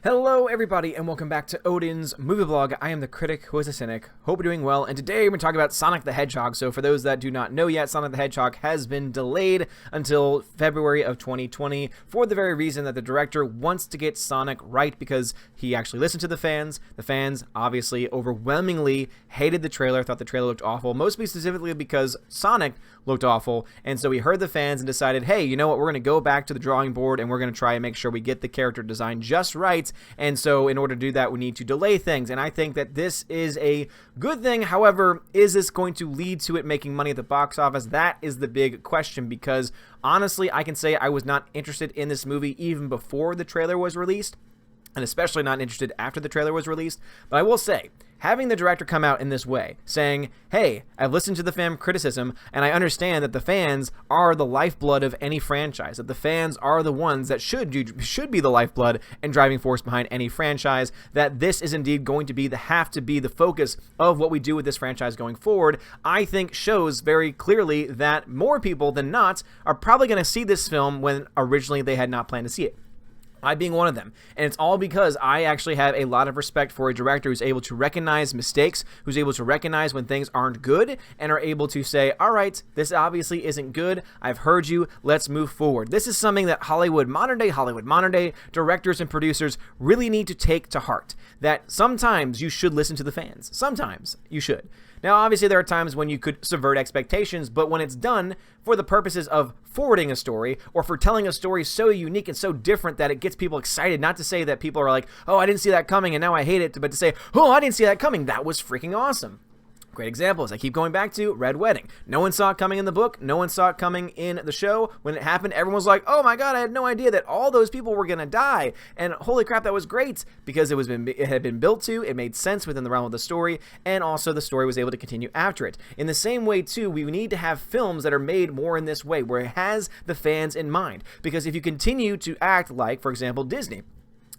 Hello everybody and welcome back to Odin's movie vlog. I am the critic who is a cynic. Hope you're doing well, and today we're going to talk about Sonic the Hedgehog. So for those that do not know yet, Sonic the Hedgehog has been delayed until February of 2020 for the very reason that the director wants to get Sonic right, because he actually listened to the fans. The fans obviously overwhelmingly hated the trailer, thought the trailer looked awful, mostly specifically because Sonic looked awful, and so he heard the fans and decided, hey, you know what, we're going to go back to the drawing board and we're going to try and make sure we get the character design just right. And so in order to do that, we need to delay things. And I think that this is a good thing. However, is this going to lead to it making money at the box office? That is the big question, because honestly, I can say I was not interested in this movie even before the trailer was released, and especially not interested after the trailer was released. But I will say, having the director come out in this way, saying, hey, I've listened to the fan criticism, and I understand that the fans are the lifeblood of any franchise, that the fans are the ones that should be the lifeblood and driving force behind any franchise, that this is indeed going to have to be the focus of what we do with this franchise going forward, I think shows very clearly that more people than not are probably going to see this film when originally they had not planned to see it. I being one of them. And it's all because I actually have a lot of respect for a director who's able to recognize mistakes, who's able to recognize when things aren't good, and are able to say, all right, this obviously isn't good. I've heard you. Let's move forward. This is something that modern day directors and producers really need to take to heart. That sometimes you should listen to the fans. Sometimes you should. Now, obviously, there are times when you could subvert expectations, but when it's done for the purposes of forwarding a story, or for telling a story so unique and so different that it gets people excited, not to say that people are like, oh, I didn't see that coming and now I hate it, but to say, oh, I didn't see that coming, that was freaking awesome. Great examples I keep going back to: Red Wedding. No one saw it coming in the book. No one saw it coming in the show. When it happened, everyone was like, oh my god, I had no idea that all those people were going to die. And holy crap, that was great, because it had been built to, it made sense within the realm of the story, and also the story was able to continue after it. In the same way, too, we need to have films that are made more in this way, where it has the fans in mind. Because if you continue to act like, for example, Disney,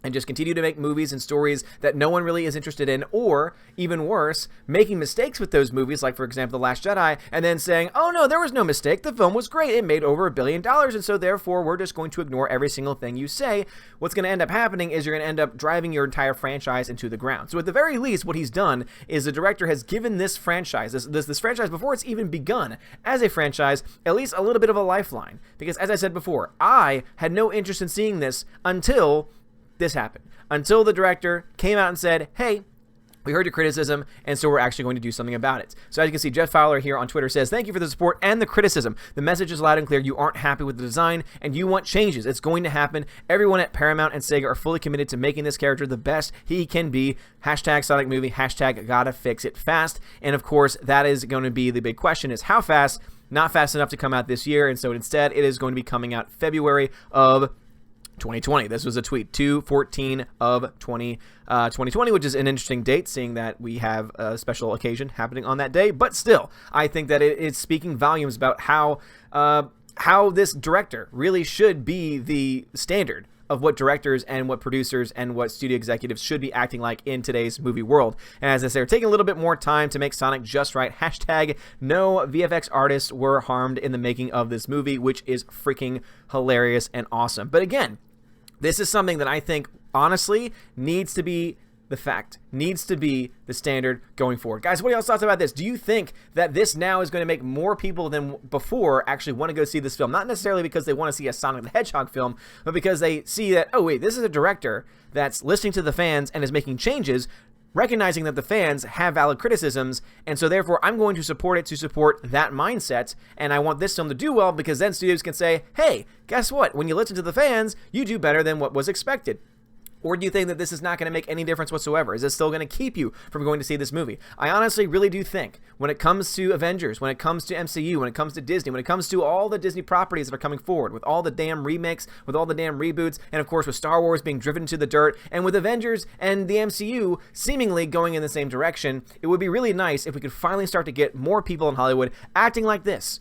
and just continue to make movies and stories that no one really is interested in, or even worse, making mistakes with those movies, like for example The Last Jedi, and then saying, oh no, there was no mistake, the film was great, it made over $1 billion, and so therefore we're just going to ignore every single thing you say, what's going to end up happening is you're going to end up driving your entire franchise into the ground. So at the very least, what he's done is the director has given this franchise, this franchise before it's even begun as a franchise, at least a little bit of a lifeline. Because as I said before, I had no interest in seeing this until this happened, until the director came out and said, hey, we heard your criticism, and so we're actually going to do something about it. So as you can see, Jeff Fowler here on Twitter says, thank you for the support and the criticism. The message is loud and clear. You aren't happy with the design, and you want changes. It's going to happen. Everyone at Paramount and Sega are fully committed to making this character the best he can be. Hashtag Sonic movie. Hashtag gotta fix it fast. And of course, that is going to be the big question, is how fast? Not fast enough to come out this year, and so instead it is going to be coming out February of 2020. This was a tweet, 2/14 of 2020, which is an interesting date, seeing that we have a special occasion happening on that day. But still, I think that it's speaking volumes about how this director really should be the standard of what directors and what producers and what studio executives should be acting like in today's movie world. And as I say, we're taking a little bit more time to make Sonic just right. Hashtag no VFX artists were harmed in the making of this movie, which is freaking hilarious and awesome. But again, this is something that I think, honestly, needs to be the standard going forward. Guys, what are y'all's thoughts about this? Do you think that this now is going to make more people than before actually want to go see this film? Not necessarily because they want to see a Sonic the Hedgehog film, but because they see that, oh wait, this is a director that's listening to the fans and is making changes, recognizing that the fans have valid criticisms, and so therefore I'm going to support it to support that mindset, and I want this film to do well, because then studios can say, hey, guess what? When you listen to the fans, you do better than what was expected. Or do you think that this is not going to make any difference whatsoever? Is this still going to keep you from going to see this movie? I honestly really do think when it comes to Avengers, when it comes to MCU, when it comes to Disney, when it comes to all the Disney properties that are coming forward, with all the damn remakes, with all the damn reboots, and of course with Star Wars being driven into the dirt, and with Avengers and the MCU seemingly going in the same direction, it would be really nice if we could finally start to get more people in Hollywood acting like this,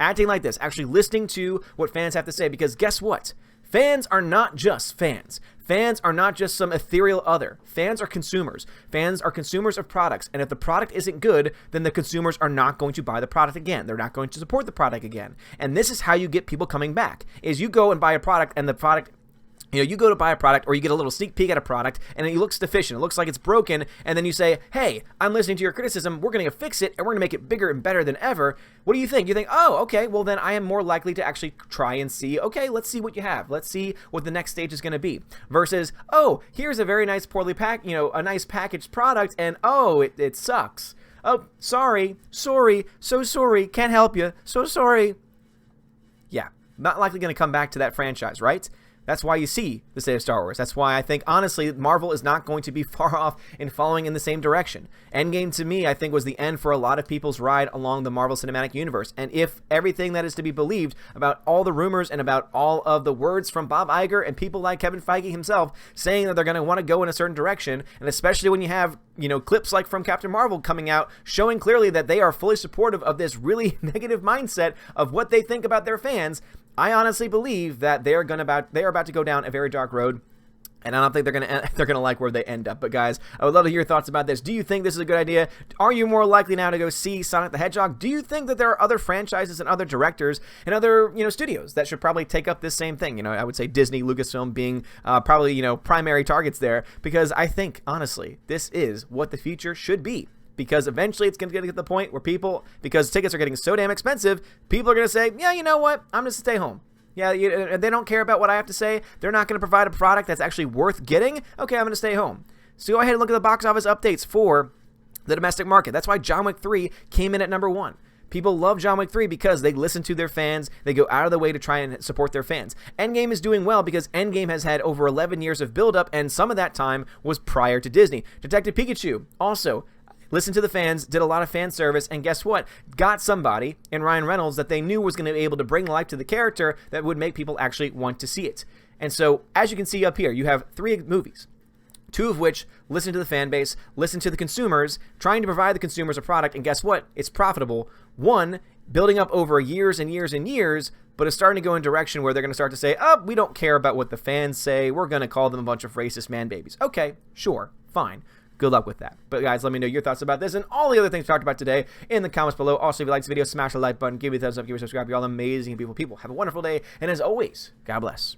actually listening to what fans have to say. Because guess what? Fans are not just fans. Fans are not just some ethereal other. Fans are consumers. Fans are consumers of products. And if the product isn't good, then the consumers are not going to buy the product again. They're not going to support the product again. And this is how you get people coming back, is you go and buy a product and the product You know, you go to buy a product or you get a little sneak peek at a product and it looks deficient. It looks like it's broken. And then you say, hey, I'm listening to your criticism. We're going to fix it and we're going to make it bigger and better than ever. What do you think? You think, oh, okay, well then I am more likely to actually try and see, okay, let's see what you have. Let's see what the next stage is going to be. Versus, oh, here's a very nice a nice packaged product and oh, it sucks. Oh, sorry, so sorry, can't help you, so sorry. Yeah, not likely going to come back to that franchise, right? That's why you see the state of Star Wars. That's why I think, honestly, Marvel is not going to be far off in following in the same direction. Endgame, to me, I think, was the end for a lot of people's ride along the Marvel Cinematic Universe. And if everything that is to be believed about all the rumors and about all of the words from Bob Iger and people like Kevin Feige himself saying that they're going to want to go in a certain direction, and especially when you have, you know, clips like from Captain Marvel coming out showing clearly that they are fully supportive of this really negative mindset of what they think about their fans, I honestly believe that they are about to go down a very dark road, and I don't think they're gonna like where they end up. But guys, I would love to hear your thoughts about this. Do you think this is a good idea? Are you more likely now to go see Sonic the Hedgehog? Do you think that there are other franchises and other directors and other, you know, studios that should probably take up this same thing? You know, I would say Disney, Lucasfilm being probably, you know, primary targets there, because I think honestly this is what the future should be. Because eventually it's going to get to the point where because tickets are getting so damn expensive, people are going to say, yeah, you know what, I'm going to stay home. Yeah, they don't care about what I have to say. They're not going to provide a product that's actually worth getting. Okay, I'm going to stay home. So go ahead and look at the box office updates for the domestic market. That's why John Wick 3 came in at number 1. People love John Wick 3 because they listen to their fans. They go out of the way to try and support their fans. Endgame is doing well because Endgame has had over 11 years of build-up, and some of that time was prior to Disney. Detective Pikachu also listened to the fans, did a lot of fan service, and guess what? Got somebody in Ryan Reynolds that they knew was going to be able to bring life to the character that would make people actually want to see it. And so, as you can see up here, you have 3 movies, 2 of which listen to the fan base, listen to the consumers, trying to provide the consumers a product, and guess what? It's profitable. 1, building up over years and years and years, but it's starting to go in a direction where they're going to start to say, oh, we don't care about what the fans say. We're going to call them a bunch of racist man babies. Okay, sure, fine. Good luck with that. But guys, let me know your thoughts about this and all the other things we talked about today in the comments below. Also, if you like this video, smash the like button, give me a thumbs up, give me a subscribe. You're all amazing people. Have a wonderful day. And as always, God bless.